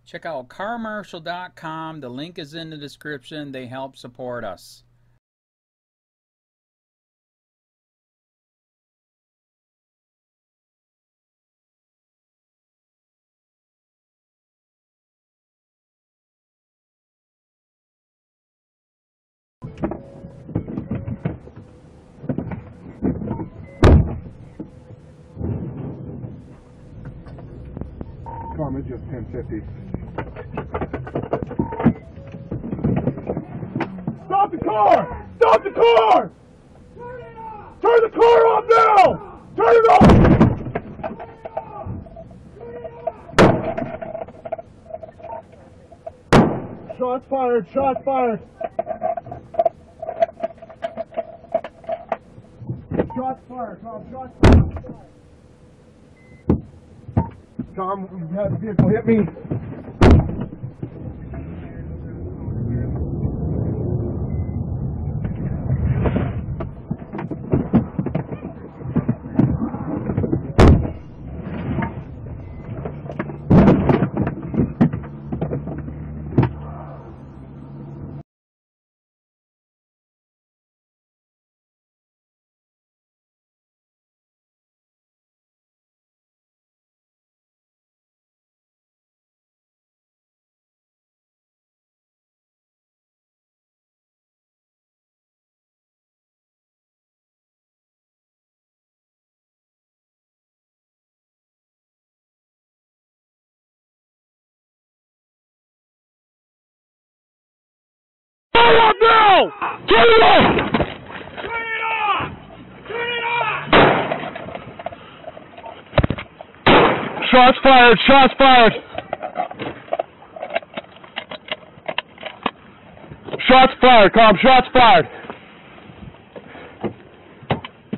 Check out carmarshal.com. The link is in the description. They help support us. Karma just 1050. Stop the car! Stop the car! Turn the car off now! Turn it off! Shots fired! Shots fired! Shots fired! Tom, shots fired! Tom, you had the vehicle hit me. Turn it off now! Turn it off! Turn it off! Turn it off! Shots fired! Shots fired! Shots fired! Calm! Shots fired!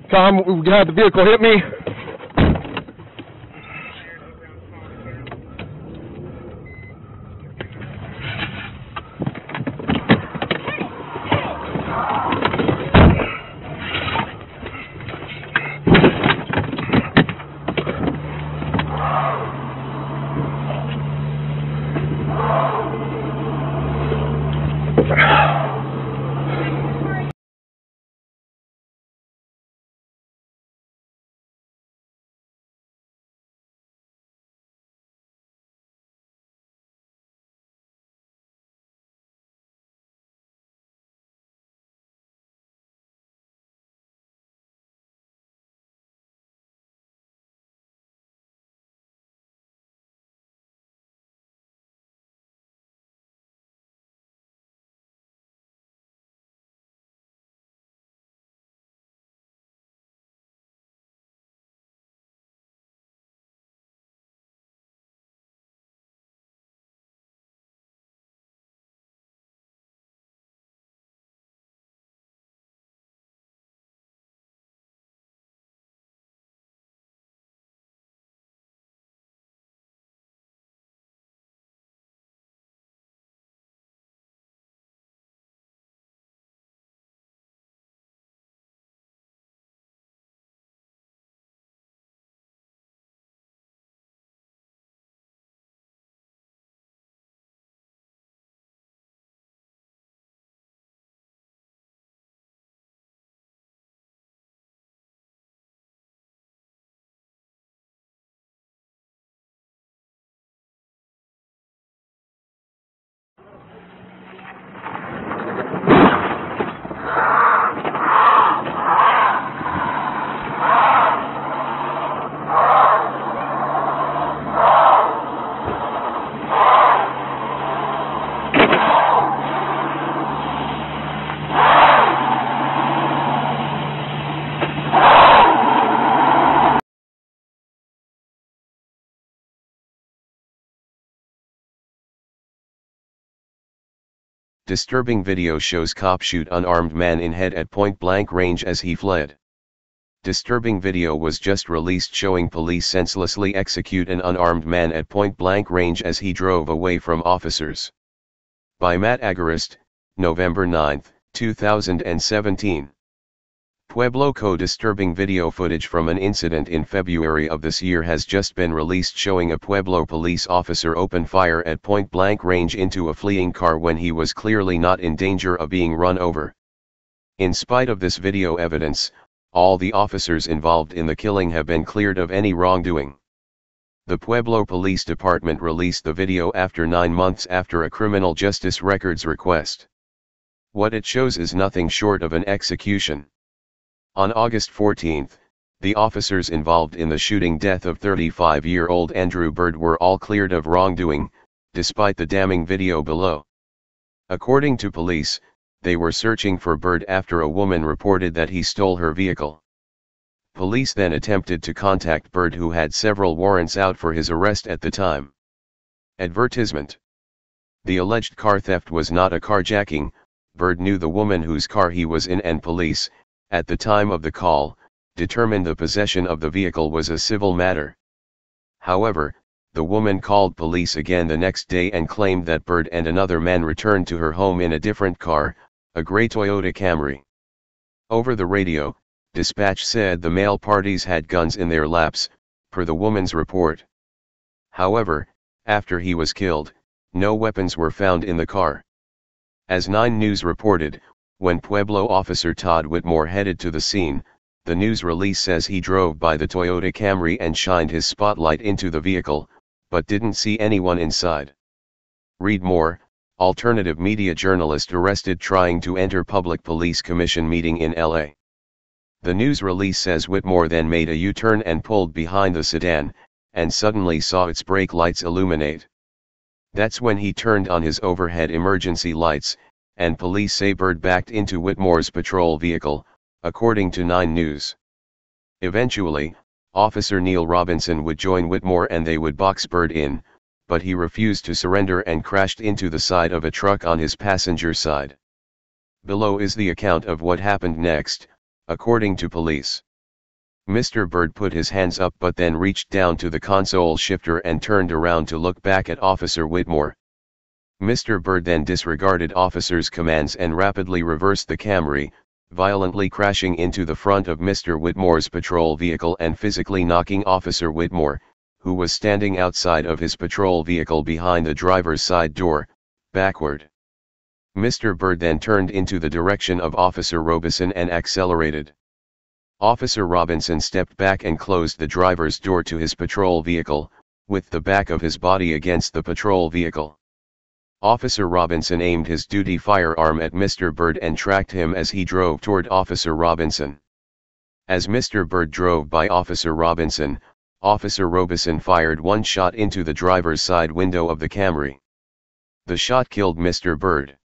Calm! We had the vehicle hit me. Disturbing video shows cop shoot unarmed man in head at point-blank range as he fled. Disturbing video was just released showing police senselessly execute an unarmed man at point-blank range as he drove away from officers. By Matt Agarist, November 9, 2017. Pueblo disturbing video footage from an incident in February of this year has just been released showing a Pueblo police officer open fire at point-blank range into a fleeing car when he was clearly not in danger of being run over. In spite of this video evidence, all the officers involved in the killing have been cleared of any wrongdoing. The Pueblo Police Department released the video after 9 months after a criminal justice records request. What it shows is nothing short of an execution. On August 14, the officers involved in the shooting death of 35-year-old Andrew Bird were all cleared of wrongdoing, despite the damning video below. According to police, they were searching for Bird after a woman reported that he stole her vehicle. Police then attempted to contact Bird, who had several warrants out for his arrest at the time. Advertisement. The alleged car theft was not a carjacking. Bird knew the woman whose car he was in, and police, at the time of the call, determined the possession of the vehicle was a civil matter. However, the woman called police again the next day and claimed that Bird and another man returned to her home in a different car, a gray Toyota Camry. Over the radio, dispatch said the male parties had guns in their laps, per the woman's report. However, after he was killed, no weapons were found in the car. As 9 News reported, when Pueblo officer Todd Whitmore headed to the scene, the news release says he drove by the Toyota Camry and shined his spotlight into the vehicle, but didn't see anyone inside. Read more. Alternative media journalist arrested trying to enter public police commission meeting in LA. The news release says Whitmore then made a U-turn and pulled behind the sedan, and suddenly saw its brake lights illuminate. That's when he turned on his overhead emergency lights, and police say Bird backed into Whitmore's patrol vehicle, according to 9 News. Eventually, Officer Neil Robinson would join Whitmore and they would box Bird in, but he refused to surrender and crashed into the side of a truck on his passenger side. Below is the account of what happened next, according to police. Mr. Bird put his hands up but then reached down to the console shifter and turned around to look back at Officer Whitmore. Mr. Bird then disregarded officers' commands and rapidly reversed the Camry, violently crashing into the front of Mr. Whitmore's patrol vehicle and physically knocking Officer Whitmore, who was standing outside of his patrol vehicle behind the driver's side door, backward. Mr. Bird then turned into the direction of Officer Robinson and accelerated. Officer Robinson stepped back and closed the driver's door to his patrol vehicle, with the back of his body against the patrol vehicle. Officer Robinson aimed his duty firearm at Mr. Bird and tracked him as he drove toward Officer Robinson. As Mr. Bird drove by Officer Robinson fired one shot into the driver's side window of the Camry. The shot killed Mr. Bird.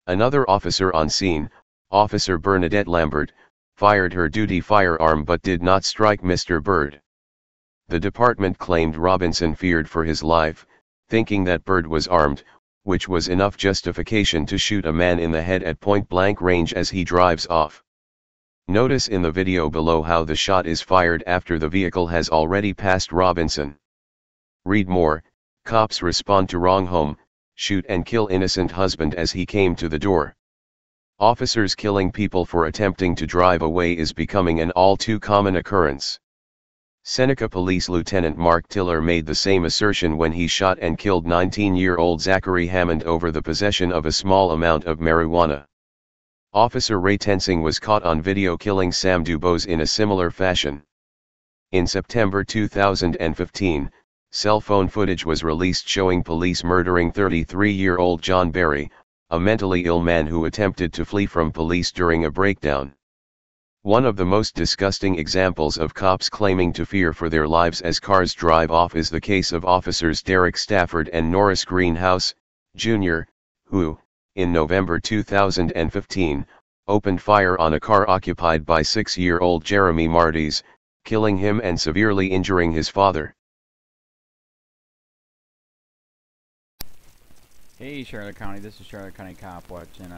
Another officer on scene, Officer Bernadette Lambert, fired her duty firearm but did not strike Mr. Bird. The department claimed Robinson feared for his life, thinking that Bird was armed, which was enough justification to shoot a man in the head at point-blank range as he drives off. Notice in the video below how the shot is fired after the vehicle has already passed Robinson. Read more. Cops respond to wrong home, shoot and kill innocent husband as he came to the door. Officers killing people for attempting to drive away is becoming an all too common occurrence. Seneca Police Lieutenant Mark Tiller made the same assertion when he shot and killed 19-year-old Zachary Hammond over the possession of a small amount of marijuana. Officer Ray Tensing was caught on video killing Sam Dubose in a similar fashion. In September 2015, cell phone footage was released showing police murdering 33-year-old John Berry, a mentally ill man who attempted to flee from police during a breakdown. One of the most disgusting examples of cops claiming to fear for their lives as cars drive off is the case of officers Derek Stafford and Norris Greenhouse, Jr., who, in November 2015, opened fire on a car occupied by 6-year-old Jeremy Martys, killing him and severely injuring his father. Hey Charlotte County, this is Charlotte County Cop Watch, and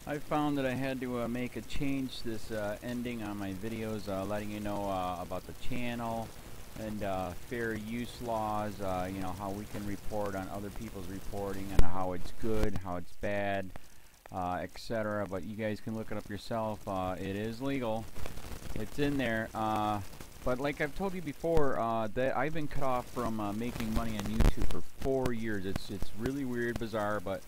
I found that I had to make a change this ending on my videos, letting you know about the channel and fair use laws, you know, how we can report on other people's reporting and how it's good, how it's bad, etc. But you guys can look it up yourself. It is legal. It's in there. But like I've told you before, that I've been cut off from making money on YouTube for 4 years. It's really weird, bizarre, but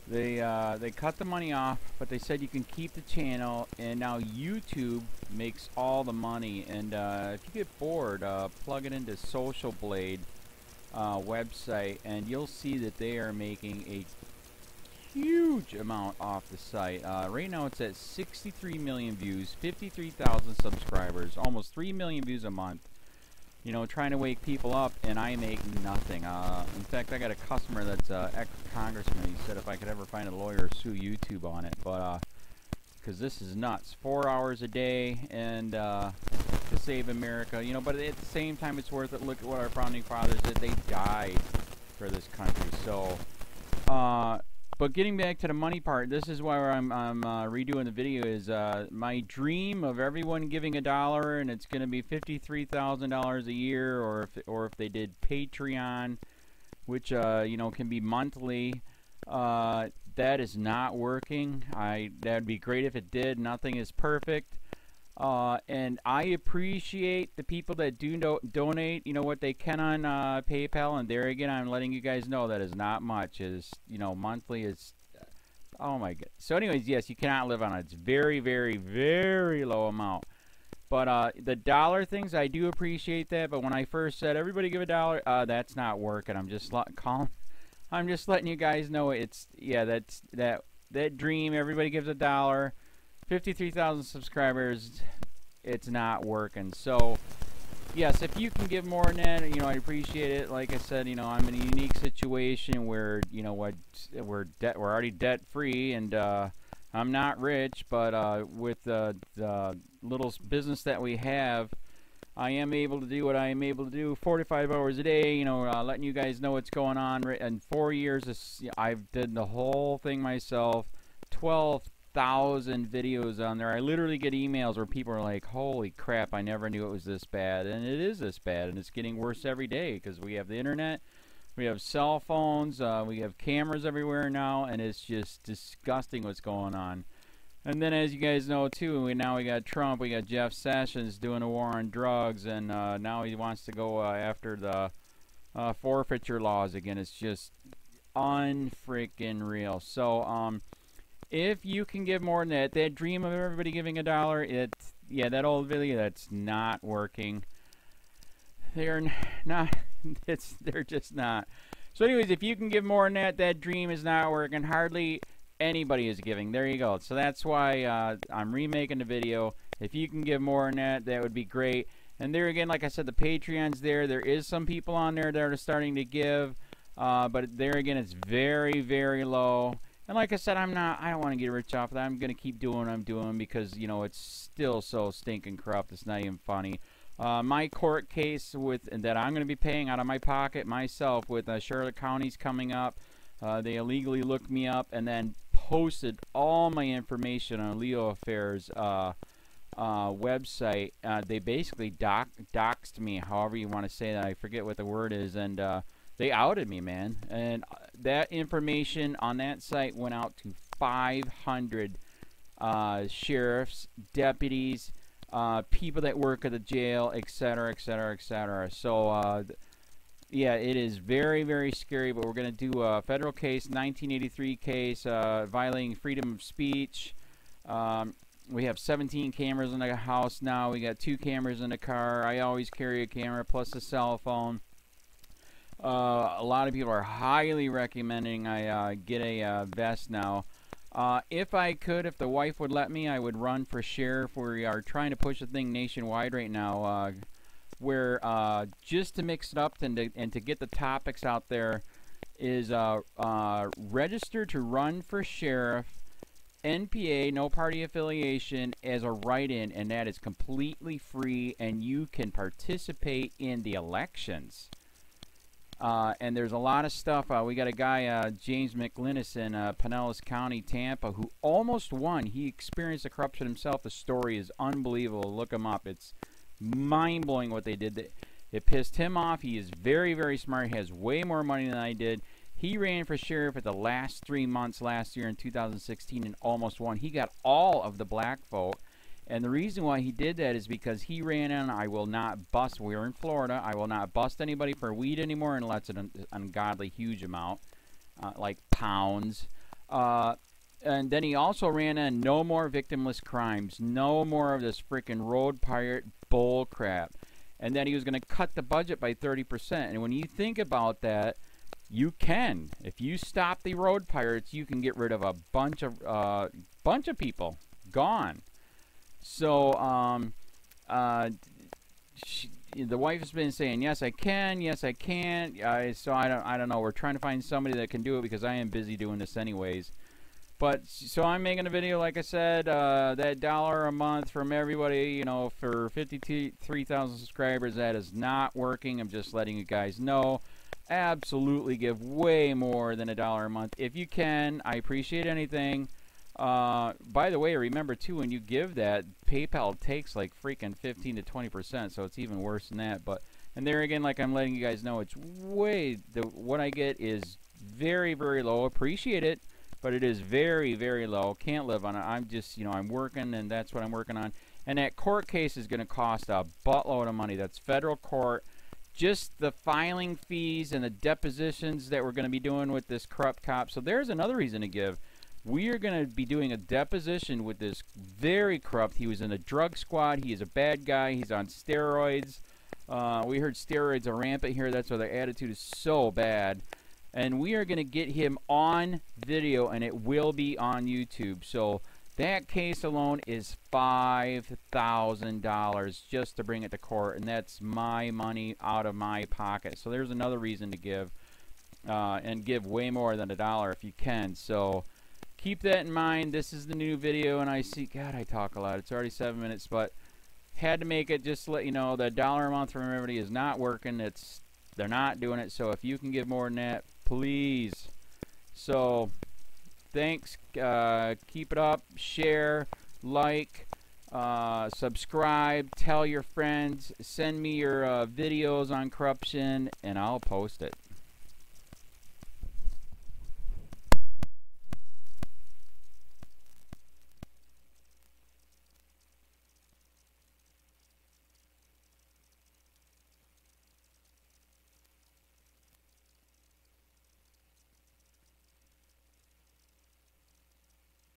they cut the money off, but they said you can keep the channel, and now YouTube makes all the money. And if you get bored, plug it into Social Blade website, and you'll see that they are making a huge amount off the site. Right now it's at 63 million views, 53,000 subscribers, almost 3 million views a month. You know, trying to wake people up, and I make nothing. In fact, I got a customer that's ex-congressman. He said if I could ever find a lawyer, sue YouTube on it. But because this is nuts, 4 hours a day, and to save America, you know. But at the same time, it's worth it. Look at what our founding fathers did. They died for this country. So, but getting back to the money part, this is why I'm redoing the video. Is my dream of everyone giving $1, and it's going to be $53,000 a year, or if they did Patreon, which you know, can be monthly. That is not working. That'd be great if it did. Nothing is perfect. And I appreciate the people that do donate, you know, what they can on PayPal. And there again, I'm letting you guys know that is not much. Is, you know, monthly is, oh my god. So anyways, yes, you cannot live on it. It's very, very, very low amount. But the dollar things, I do appreciate that. But when I first said everybody give $1, that's not working. I'm just letting you guys know it's, yeah, that's that dream. Everybody gives $1. 53,000 subscribers, it's not working. So yes, if you can give more than that, you know, I appreciate it. Like I said, you know, I'm in a unique situation where, you know, what we're already debt free, and I'm not rich, but with the little business that we have, I am able to do what I am able to do 45 hours a day, you know, letting you guys know what's going on. In 4 years, I've did the whole thing myself. 12,000 videos on there. I literally get emails where people are like, holy crap, I never knew it was this bad. And it is this bad, and it's getting worse every day because we have the internet, we have cell phones, we have cameras everywhere now, and it's just disgusting what's going on. And then, as you guys know too, now we got Trump, we got Jeff Sessions doing a war on drugs, and now he wants to go after the forfeiture laws again. It's just unfreaking real. So if you can give more than that dream of everybody giving $1, it's, yeah, that old video, that's not working. They're not, they're just not. So anyways, if you can give more than that dream is not working. Hardly anybody is giving. There you go. So that's why I'm remaking the video. If you can give more than that, that would be great. And there again, like I said, the Patreon's there. There is some people on there that are starting to give, but there again, it's very, very low. And like I said, I don't want to get rich off of that. I'm going to keep doing what I'm doing because, you know, it's still so stinking corrupt. It's not even funny. My court case that I'm going to be paying out of my pocket myself with Charlotte County's coming up. They illegally looked me up and then posted all my information on LEOAFFAIRS website. They basically doxed me, however you want to say that. I forget what the word is, and they outed me, man. And that information on that site went out to 500 sheriffs, deputies, people that work at the jail, etc., etc., etc. So yeah, it is very, very scary, but we're going to do a federal case, 1983 case, violating freedom of speech. We have 17 cameras in the house now. We got 2 cameras in the car. I always carry a camera plus a cell phone. A lot of people are highly recommending I get a vest now. If I could, if the wife would let me, I would run for sheriff. We are trying to push the thing nationwide right now. Where just to mix it up and to get the topics out there is register to run for sheriff, NPA, no party affiliation, as a write-in, and that is completely free, and you can participate in the elections. And there's a lot of stuff. We got a guy, James McLinnis in Pinellas County, Tampa, who almost won. He experienced the corruption himself. The story is unbelievable. Look him up. It's mind-blowing what they did. It pissed him off. He is very, very smart. He has way more money than I did. He ran for sheriff at the last 3 months last year in 2016 and almost won. He got all of the black vote. And the reason why he did that is because he ran on, I will not bust, we're in Florida, I will not bust anybody for weed anymore unless it's an ungodly huge amount, like pounds. And then he also ran on no more victimless crimes, no more of this freaking road pirate bull crap. And then he was going to cut the budget by 30%. And when you think about that, you can. If you stop the road pirates, you can get rid of a bunch of people. Gone. So, the wife has been saying, yes, I can, yes, I can't. So I don't know. We're trying to find somebody that can do it because I am busy doing this anyways. But, so I'm making a video, like I said, that $1 a month from everybody, you know, for 53,000 subscribers, that is not working. I'm just letting you guys know. Absolutely give way more than $1 a month. If you can, I appreciate anything. By the way, remember too, when you give that, PayPal takes like freaking 15 to 20%, so it's even worse than that. But, and there again, like I'm letting you guys know, it's way, what I get is very, very low. Appreciate it, but it is very, very low. Can't live on it. I'm just, you know, I'm working, and that's what I'm working on. And that court case is going to cost a buttload of money. That's federal court. Just the filing fees and the depositions that we're going to be doing with this corrupt cop. So there's another reason to give. We are going to be doing a deposition with this very corrupt. He was in a drug squad. He is a bad guy. He's on steroids. We heard steroids are rampant here. That's why their attitude is so bad. And we are going to get him on video, and it will be on YouTube. So that case alone is $5,000 just to bring it to court, and that's my money out of my pocket. So there's another reason to give, and give way more than $1 if you can. So keep that in mind. This is the new video, and I see, God, I talk a lot. It's already 7 minutes, but had to make it just to let you know that $1 a month from everybody is not working. They're not doing it. So if you can give more than that, please. So thanks. Keep it up. Share, like, subscribe, tell your friends, send me your videos on corruption, and I'll post it.